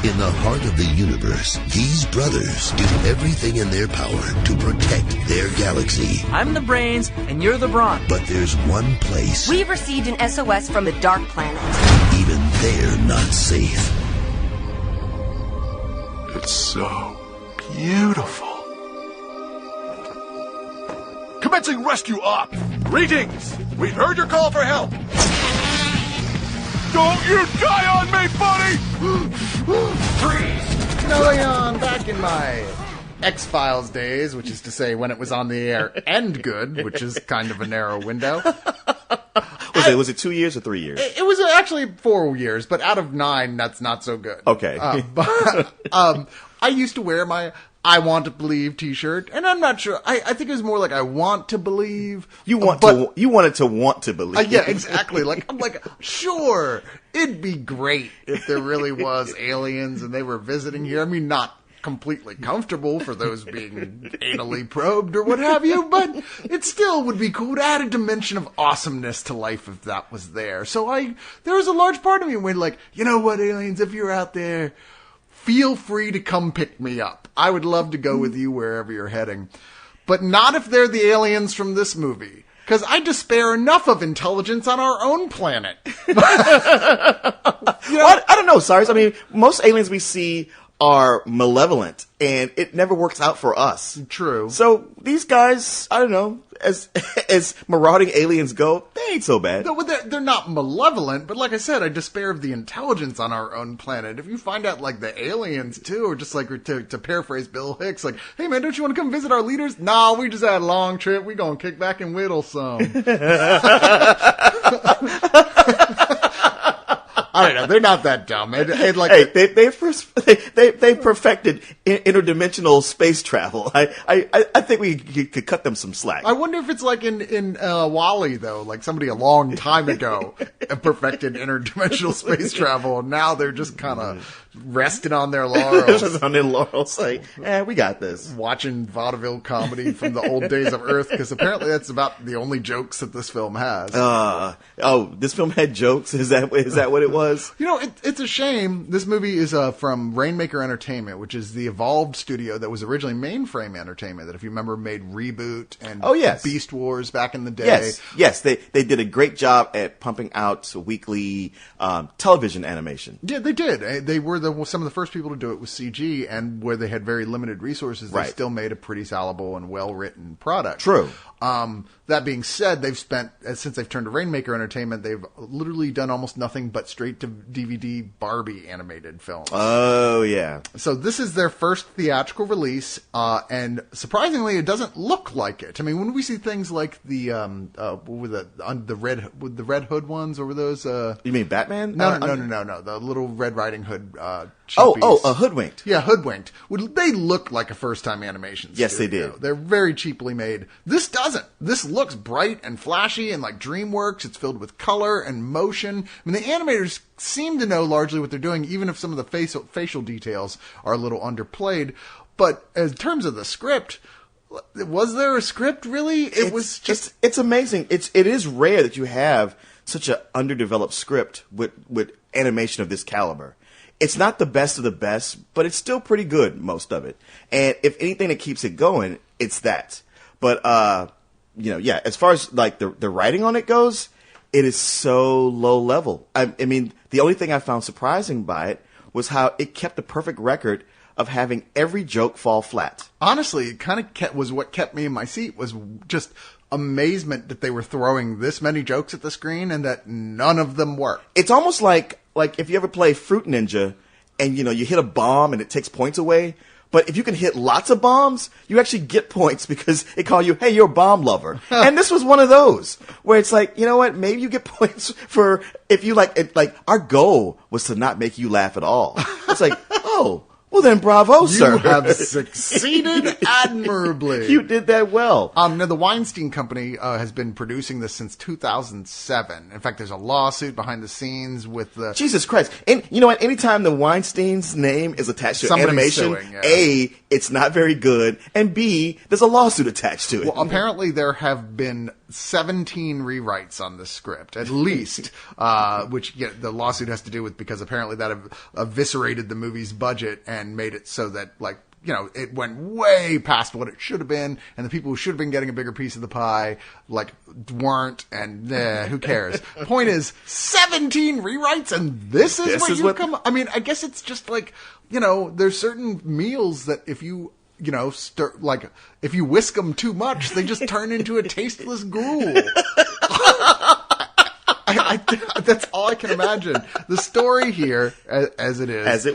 In the heart of the universe, these brothers do everything in their power to protect their galaxy. I'm the brains, and you're the brawn. But there's one place... We've received an SOS from the Dark Planet. Even they're not safe. It's so beautiful. Commencing rescue op! Greetings! We've heard your call for help! Don't you die on me, buddy! Freeze! No, Leon, back in my X-Files days, which is to say when it was on the air and good, which is kind of a narrow window. Was it 2 years or 3 years? It was actually 4 years, but out of 9, that's not so good. Okay. I used to wear my I Want to Believe t-shirt, and I'm not sure. I think it was more like I want to believe. You wanted to want to believe. Yeah, exactly. I'm like, sure, it'd be great if there really was aliens and they were visiting here. I mean, not completely comfortable for those being anally probed or what have you, but it still would be cool to add a dimension of awesomeness to life if that was there. So there was a large part of me when like, you know what, aliens, if you're out there, feel free to come pick me up. I would love to go with you wherever you're heading. But not if they're the aliens from this movie. Because I despair enough of intelligence on our own planet. I don't know, Cyrus. I mean, most aliens we see are malevolent, and it never works out for us. True. So these guys, I don't know, as marauding aliens go, they ain't so bad. No, they're not malevolent, but like I said, I despair of the intelligence on our own planet. If you find out, like, the aliens, too, or just, like, to paraphrase Bill Hicks, like, hey, man, don't you want to come visit our leaders? Nah, we just had a long trip. We gonna kick back and whittle some. I don't know. They're not that dumb. They perfected interdimensional space travel. I think we could cut them some slack. I wonder if it's like in WALL-E, though. Like somebody a long time ago perfected interdimensional space travel, and now they're just kind of resting on their laurels. Like, we got this. Watching vaudeville comedy from the old days of Earth, because apparently that's about the only jokes that this film has. This film had jokes? Is that what it was? You know, it's a shame. This movie is from Rainmaker Entertainment, which is the Evolved studio that was originally Mainframe Entertainment, that if you remember made Reboot and Beast Wars back in the day. Yes, they did a great job at pumping out weekly television animation. Yeah, they did. They were some of the first people to do it with CG, and where they had very limited resources, they still made a pretty salable and well-written product. True. That being said, they've spent, since they've turned to Rainmaker Entertainment, they've literally done almost nothing but straight-to-DVD Barbie animated films. Oh, yeah. So this is their first theatrical release, and surprisingly, it doesn't look like it. I mean, when we see things like the Red Hood ones, or were those... You mean Batman? No. The little Red Riding Hood Hoodwinked. Yeah, Hoodwinked. They look like a first-time animation studio. Yes, they did. They're very cheaply made. This doesn't. This looks bright and flashy and like DreamWorks. It's filled with color and motion. I mean, the animators seem to know largely what they're doing, even if some of the facial details are a little underplayed. But in terms of the script, was there a script, really? It's amazing. It is rare that you have such an underdeveloped script with animation of this caliber. It's not the best of the best, but it's still pretty good, most of it. And if anything that keeps it going, it's that. But, as far as like the writing on it goes, it is so low level. I mean, the only thing I found surprising by it was how it kept the perfect record of having every joke fall flat. Honestly, it kind of was what kept me in my seat, was just amazement that they were throwing this many jokes at the screen and that none of them worked. It's almost like if you ever play Fruit Ninja and, you hit a bomb and it takes points away. But if you can hit lots of bombs, you actually get points because it call you, hey, you're a bomb lover. And this was one of those where it's like, you know what? Maybe you get points for if you like our goal was to not make you laugh at all. It's like, oh, Well, then, bravo, You sir. have succeeded admirably. You did that well. Now, the Weinstein Company has been producing this since 2007. In fact, there's a lawsuit behind the scenes with the... Jesus Christ. And you know what? Anytime the Weinstein's name is attached to Somebody's animation, suing, yeah. A, it's not very good, and B, there's a lawsuit attached to it. Well, apparently there have been 17 rewrites on the script, at least, which the lawsuit has to do with because apparently that eviscerated the movie's budget and made it so that, like, you know, it went way past what it should have been, and the people who should have been getting a bigger piece of the pie, like, weren't, and who cares? Point is, 17 rewrites, and this is what come... I mean, I guess it's just like, you know, there's certain meals that if you know, if you whisk them too much, they just turn into a tasteless gruel. That's all I can imagine. The story here, as it is,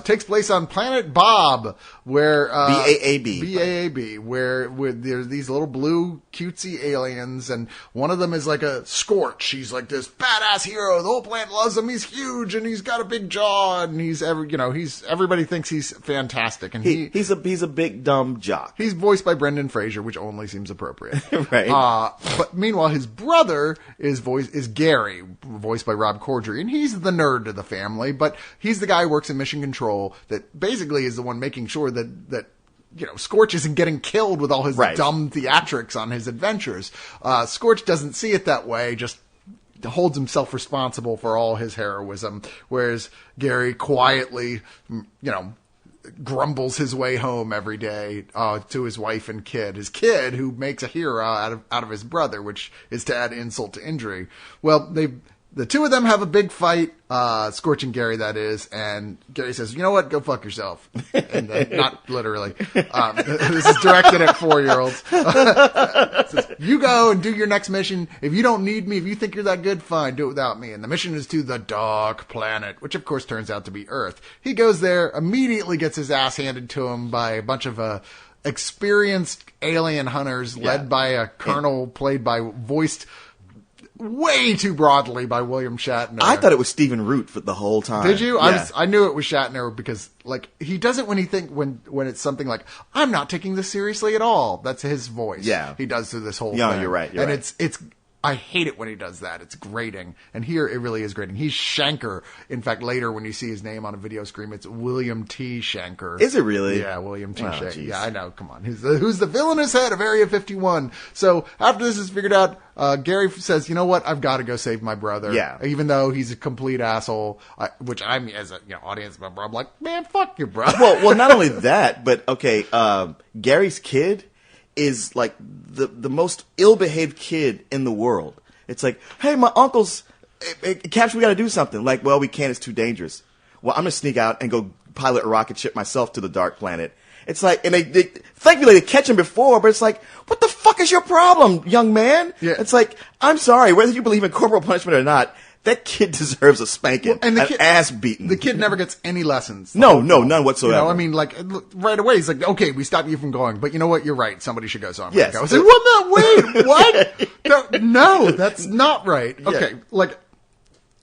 takes place on Planet Bob, where BAAB, where there's these little blue cutesy aliens, and one of them is like a Scorch. He's like this badass hero. The whole planet loves him. He's huge and he's got a big jaw, and everybody thinks he's fantastic. And he's a big dumb jock. He's voiced by Brendan Fraser, which only seems appropriate, right? But meanwhile, his brother is Gary, voiced by Rob Corddry, and he's the nerd of the family, but he's the guy who works in Mission Control that basically is the one making sure that you know, Scorch isn't getting killed with all his dumb theatrics on his adventures. Scorch doesn't see it that way, just holds himself responsible for all his heroism, whereas Gary quietly, you know, grumbles his way home every day to his wife and kid. His kid, who makes a hero out of his brother, which is to add insult to injury. Well, the two of them have a big fight, Scorch and Gary, that is, and Gary says, you know what, go fuck yourself. And not literally. This is directed at 4-year-olds. Says, you go and do your next mission. If you don't need me, if you think you're that good, fine, do it without me. And the mission is to the Dark Planet, which of course turns out to be Earth. He goes there, immediately gets his ass handed to him by a bunch of experienced alien hunters led by a colonel voiced way too broadly by William Shatner. I thought it was Stephen Root for the whole time. Did you? Yeah. I knew it was Shatner because, like, he does it when when it's something like, I'm not taking this seriously at all. That's his voice. Yeah. He does through this whole Yeah, thing. you're right. And it's I hate it when he does that. It's grating. And here it really is grating. He's Shanker. In fact, later when you see his name on a video screen, it's William T. Shanker. Is it really? Yeah, William T. Shanker. Geez. Yeah, I know. Come on. Who's the villainous head of Area 51? So after this is figured out, Gary says, you know what? I've got to go save my brother. Yeah. Even though he's a complete asshole, which I'm, as a audience member, I'm like, man, fuck your brother. Well, not only that, but okay, Gary's kid is like the most ill-behaved kid in the world. It's like, hey, my uncle's Caps, we got to do something. Like, well, we can't. It's too dangerous. Well, I'm gonna sneak out and go pilot a rocket ship myself to the Dark Planet. It's like, and they thankfully they catch him before, but it's like, what the fuck is your problem, young man? Yeah. It's like, I'm sorry, whether you believe in corporal punishment or not, that kid deserves a spanking, and an ass beating. The kid never gets any lessons. No, none whatsoever. You know, I mean, like, right away, he's like, okay, we stop you from going, but you know what? You're right. Somebody should go, so I'm Yes. going to go. I was like, wait, what? No, that's not right. Okay, Yeah. like,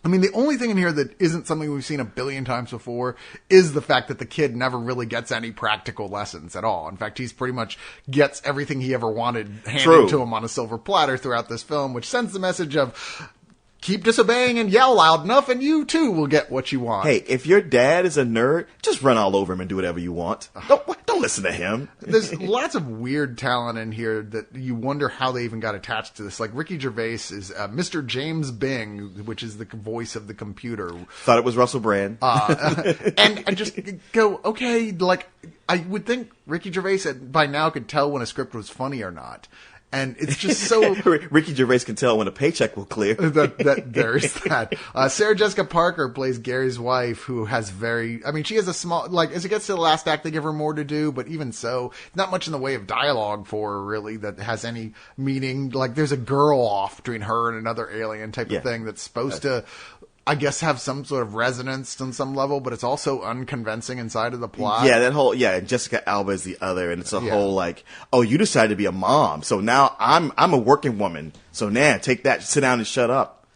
I mean, the only thing in here that isn't something we've seen a billion times before is the fact that the kid never really gets any practical lessons at all. In fact, he's pretty much gets everything he ever wanted handed to him on a silver platter throughout this film, which sends the message of, keep disobeying and yell loud enough, and you too will get what you want. Hey, if your dad is a nerd, just run all over him and do whatever you want. Don't listen to him. There's lots of weird talent in here that you wonder how they even got attached to this. Like Ricky Gervais is Mr. James Bing, which is the voice of the computer. Thought it was Russell Brand. And I just go, okay, like, I would think Ricky Gervais by now could tell when a script was funny or not. And it's just so... Ricky Gervais can tell when a paycheck will clear. There's that. Sarah Jessica Parker plays Gary's wife, who has she has a small... Like, as it gets to the last act, they give her more to do, but even so, not much in the way of dialogue for her, really, that has any meaning. Like, there's a girl off between her and another alien type of thing that's supposed to... I guess have some sort of resonance on some level, but it's also unconvincing inside of the plot. Yeah, and Jessica Alba is the other, and it's a whole like, oh, you decided to be a mom, so now I'm a working woman, so now take that, sit down and shut up.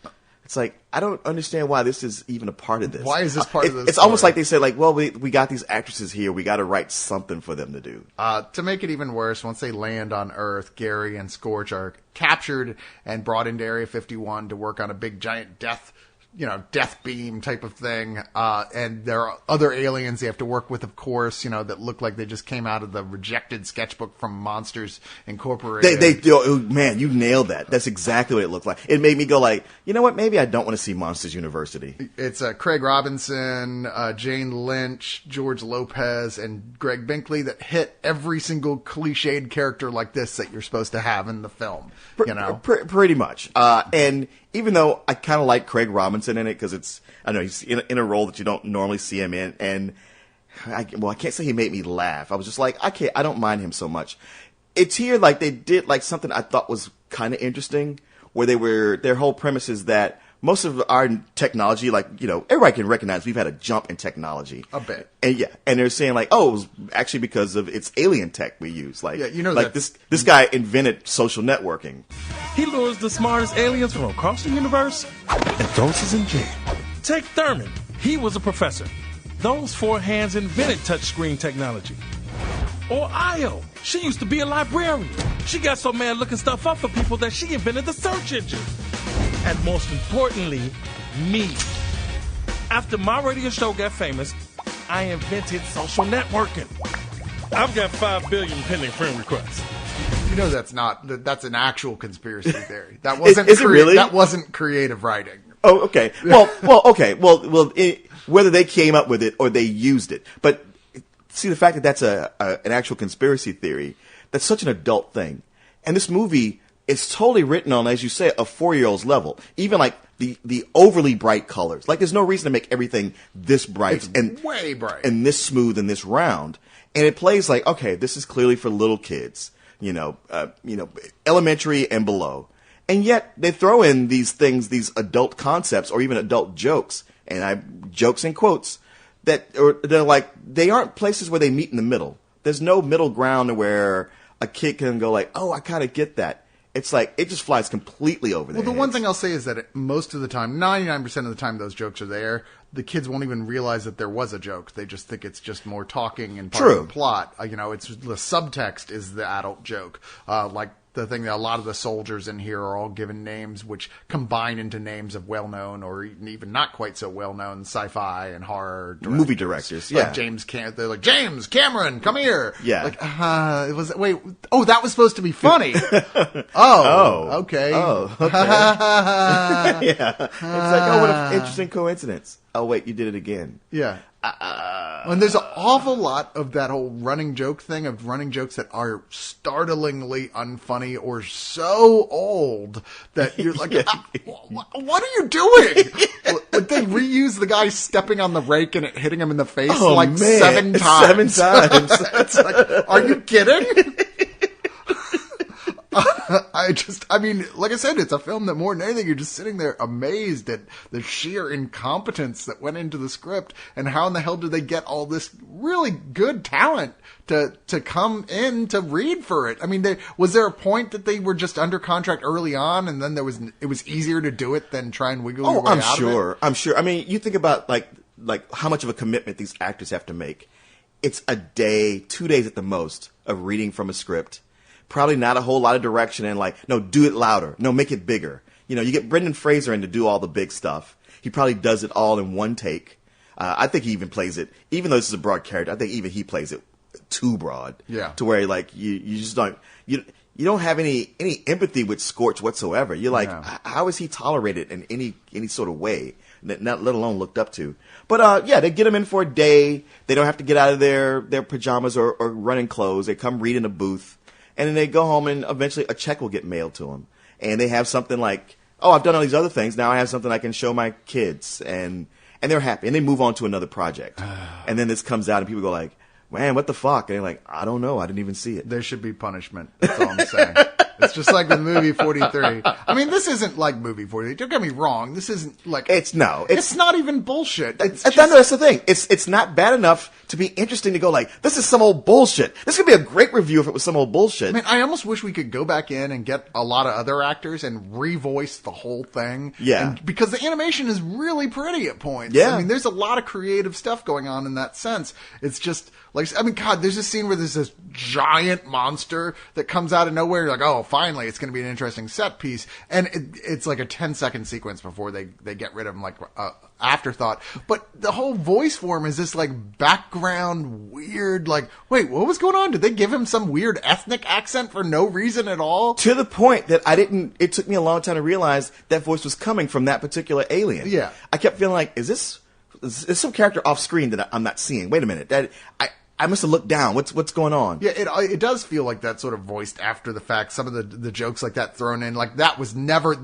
It's like, I don't understand why this is even a part of this. Why is this part of this It's almost story? like they said, like, well, we got these actresses here. We got to write something for them to do. To make it even worse, once they land on Earth, Gary and Scorch are captured and brought into Area 51 to work on a big giant death beam type of thing. And there are other aliens they have to work with, of course, that look like they just came out of the rejected sketchbook from Monsters Incorporated. Man, you nailed that. That's exactly what it looked like. It made me go like, you know what? Maybe I don't want to see Monsters University. It's Craig Robinson, Jane Lynch, George Lopez, and Greg Binkley that hit every single cliched character like this that you're supposed to have in the film. Pretty much. And even though I kind of like Craig Robinson in it because he's in a role that you don't normally see him in, and I can't say he made me laugh. I was just like, I don't mind him so much. It's here like they did like something I thought was kind of interesting, where their whole premise is that most of our technology, like, everybody can recognize we've had a jump in technology. A bit. And they're saying like, oh, it was actually because of it's alien tech we use. Like, like that this guy invented social networking. He lures the smartest aliens from across the universe and throws us in jail. Take Thurman. He was a professor. Those four hands invented touchscreen technology. Or Io. She used to be a librarian. She got so mad looking stuff up for people that she invented the search engine. And most importantly, me. After my radio show got famous, I invented social networking. I've got 5 billion pending friend requests. That's an actual conspiracy theory. That wasn't Is it really? That wasn't creative writing. Oh, okay. Okay. Whether they came up with it or they used it, but see the fact that that's an actual conspiracy theory, that's such an adult thing, and this movie is totally written on, as you say, a 4-year-old's level. Even like the overly bright colors, like there's no reason to make everything this bright and way bright and this smooth and this round, and it plays like, okay, this is clearly for little kids, elementary and below. And yet they throw in these things, these adult concepts or even adult jokes, and jokes in quotes, they're like, they aren't places where they meet in the middle. There's no middle ground where a kid can go like, oh, I kind of get that. It's like, it just flies completely over their Well, the heads. one thing I'll say is that most of the time, 99% of the time those jokes are there, the kids won't even realize that there was a joke. They just think it's just more talking and part of the plot. It's the subtext is the adult joke. Like the thing that a lot of the soldiers in here are all given names which combine into names of well-known or even not quite so well-known sci-fi and horror directors. Movie directors, like they're like, James Cameron, come here. Yeah. Like, that was supposed to be funny. Okay. Okay. Yeah. It's like, what an interesting coincidence. Oh, wait, you did it again. Yeah. And there's an awful lot of that whole running joke thing, of running jokes that are startlingly unfunny or so old that you're like, what are you doing? Like they reuse the guy stepping on the rake and it hitting him in the face 7 times. 7 times. It's like, are you kidding? Like I said, it's a film that more than anything, you're just sitting there amazed at the sheer incompetence that went into the script, and how in the hell did they get all this really good talent to come in to read for it? I mean, was there a point that they were just under contract early on, and then it was easier to do it than try and wiggle your way out of it? I'm sure. I mean, you think about like how much of a commitment these actors have to make. It's a day, 2 days at the most of reading from a script. Probably not a whole lot of direction and like, no, do it louder. No, make it bigger. You get Brendan Fraser in to do all the big stuff. He probably does it all in one take. I think he even plays it, even though this is a broad character, I think even he plays it too broad. Yeah. To where like, you just don't, you don't have any empathy with Scorch whatsoever. You're like, how is he tolerated in any sort of way? Not let alone looked up to. But they get him in for a day. They don't have to get out of their pajamas or running clothes. They come read in a booth. And then they go home and eventually a check will get mailed to them. And they have something like, oh, I've done all these other things. Now I have something I can show my kids. And they're happy. And they move on to another project. And then this comes out and people go like, man, what the fuck? And they're like, I don't know. I didn't even see it. There should be punishment. That's all I'm saying. It's just like the movie 43. I mean, this isn't like movie 43. Don't get me wrong. This isn't like... It's not even bullshit. That's the thing. It's not bad enough to be interesting to go like, this is some old bullshit. This could be a great review if it was some old bullshit. I mean, I almost wish we could go back in and get a lot of other actors and revoice the whole thing. Yeah. Because the animation is really pretty at points. Yeah. I mean, there's a lot of creative stuff going on in that sense. It's just, like, I mean, God, there's a scene where there's this giant monster that comes out of nowhere. You're like, oh, finally, it's going to be an interesting set piece. And it's like a 10-second sequence before they get rid of him, like, afterthought. But the whole voice form is this, like, background weird, like, wait, what was going on? Did they give him some weird ethnic accent for no reason at all? To the point that it took me a long time to realize that voice was coming from that particular alien. Yeah. I kept feeling like, is some character off screen that I'm not seeing? Wait a minute. I must have looked down. What's going on? Yeah, it does feel like that sort of voiced after the fact. Some of the jokes like that thrown in, like there was never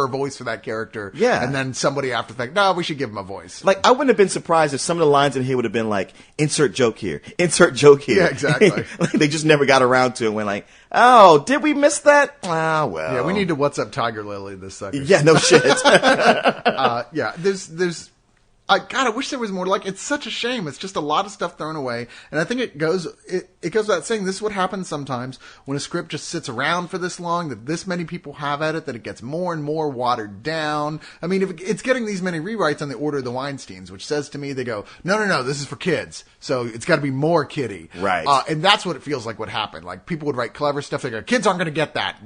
a voice for that character. Yeah. And then somebody after the fact, no, we should give him a voice. Like, I wouldn't have been surprised if some of the lines in here would have been like, insert joke here, insert joke here. Yeah, exactly. Like, they just never got around to it and went like, oh, did we miss that? Ah, well. Yeah, we need to What's Up Tiger Lily this second. Yeah, no shit. Yeah, there's God, I wish there was more. Like, it's such a shame. It's just a lot of stuff thrown away. And I think it goes without saying, this is what happens sometimes when a script just sits around for this long, that this many people have at it, that it gets more and more watered down. I mean, if it's getting these many rewrites on the order of the Weinsteins, which says to me, they go, no, this is for kids. So it's got to be more kiddie. Right. And that's what it feels like would happen. Like, people would write clever stuff. They go, kids aren't going to get that.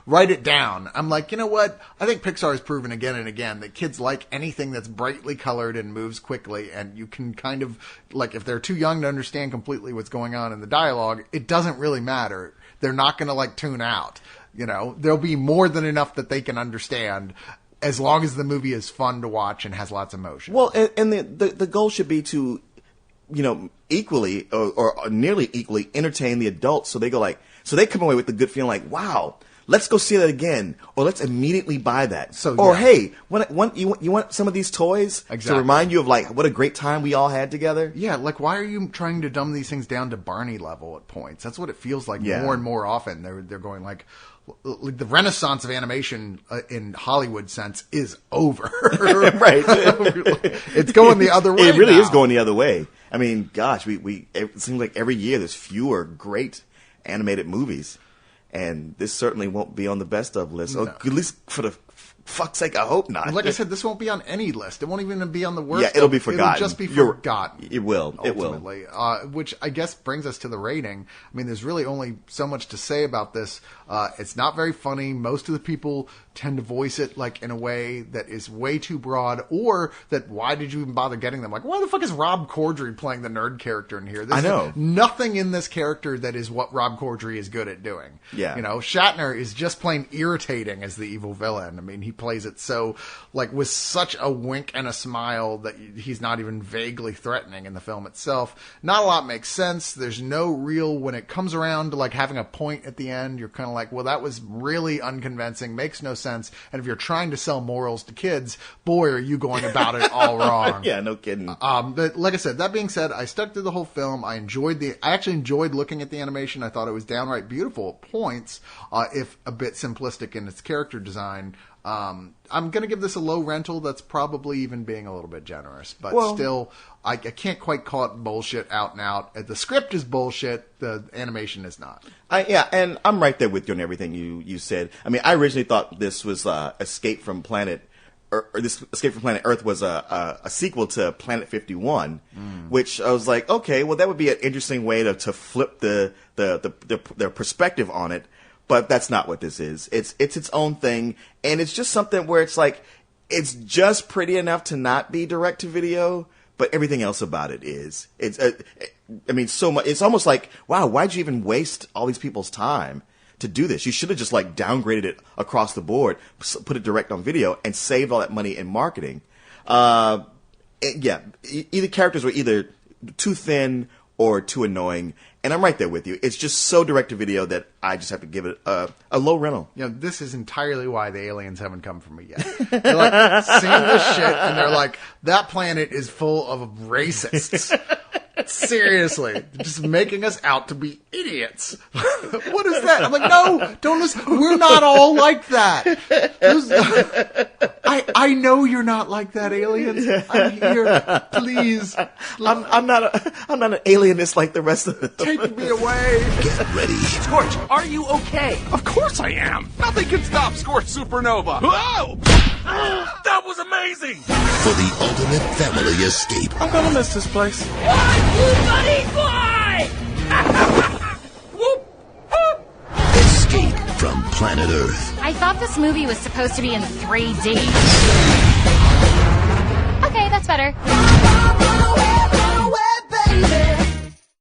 Write it down. I'm like, you know what? I think Pixar has proven again and again that kids like anything that's brightly colored and moves quickly, and you can kind of, like, if they're too young to understand completely what's going on in the dialogue, it doesn't really matter. They're not going to, like, tune out. You know, there'll be more than enough that they can understand as long as the movie is fun to watch and has lots of emotion. Well, and the goal should be to, you know, equally or nearly equally entertain the adults, so they come away with the good feeling like, wow, let's go see that again, or let's immediately buy that. Hey, you want some of these toys to remind you of, like, what a great time we all had together? Yeah, like, why are you trying to dumb these things down to Barney level at points? That's what it feels like more and more often. They're going like the renaissance of animation in Hollywood sense is over. Right. It's going the other way. It really now. is going the other way. I mean, gosh, it seems like every year there's fewer great animated movies. And this certainly won't be on the best of list. No. Or at least for the fuck's sake, I hope not. Like I said, this won't be on any list. It won't even be on the worst. Yeah, it'll be forgotten. It'll just be forgotten. It will. Ultimately. It will. Which I guess brings us to the rating. I mean, there's really only so much to say about this. It's not very funny. Most of the people tend to voice it like in a way that is way too broad, or that why did you even bother getting them? Like, why the fuck is Rob Corddry playing the nerd character in here? I know. Nothing in this character that is what Rob Corddry is good at doing. Yeah. You know, Shatner is just plain irritating as the evil villain. I mean, he plays it so, like, with such a wink and a smile that he's not even vaguely threatening in the film itself. Not a lot makes sense. There's no real, when it comes around to, like, having a point at the end, you're kind of like, well, that was really unconvincing, makes no sense. And if you're trying to sell morals to kids, boy, are you going about it all wrong. Yeah, no kidding. But like I said, that being said, I stuck through the whole film. I actually enjoyed looking at the animation. I thought it was downright beautiful at points, if a bit simplistic in its character design. I'm going to give this a low rental. That's probably even being a little bit generous. But still, I can't quite call it bullshit out and out. The script is bullshit. The animation is not. Yeah, and I'm right there with you on everything you said. I mean, I originally thought this was Escape from Planet Earth was a sequel to Planet 51, which I was like, okay, well, that would be an interesting way to flip the perspective on it. But that's not what this is. It's its own thing, and it's just something where it's like, it's just pretty enough to not be direct to video, but everything else about it is. I mean, so much. It's almost like, wow, why'd you even waste all these people's time to do this? You should have just, like, downgraded it across the board, put it direct on video, and saved all that money in marketing. Yeah, either characters were either too thin or too annoying. And I'm right there with you. It's just so direct to video that I just have to give it a low rental. You know, this is entirely why the aliens haven't come for me yet. They're like seeing this shit and they're like, that planet is full of racists. Seriously, just making us out to be idiots. What is that? I'm like, no, don't listen. We're not all like that. I know you're not like that, aliens. I'm here. Please. I'm not an alienist like the rest of them. Take me away. Get ready Scorch, are you okay? Of course I am. Nothing can stop Scorch Supernova. Whoa! That was amazing! for the ultimate family escape. I'm gonna miss this place. Escape from planet Earth. I thought this movie was supposed to be in 3D. Okay, that's better.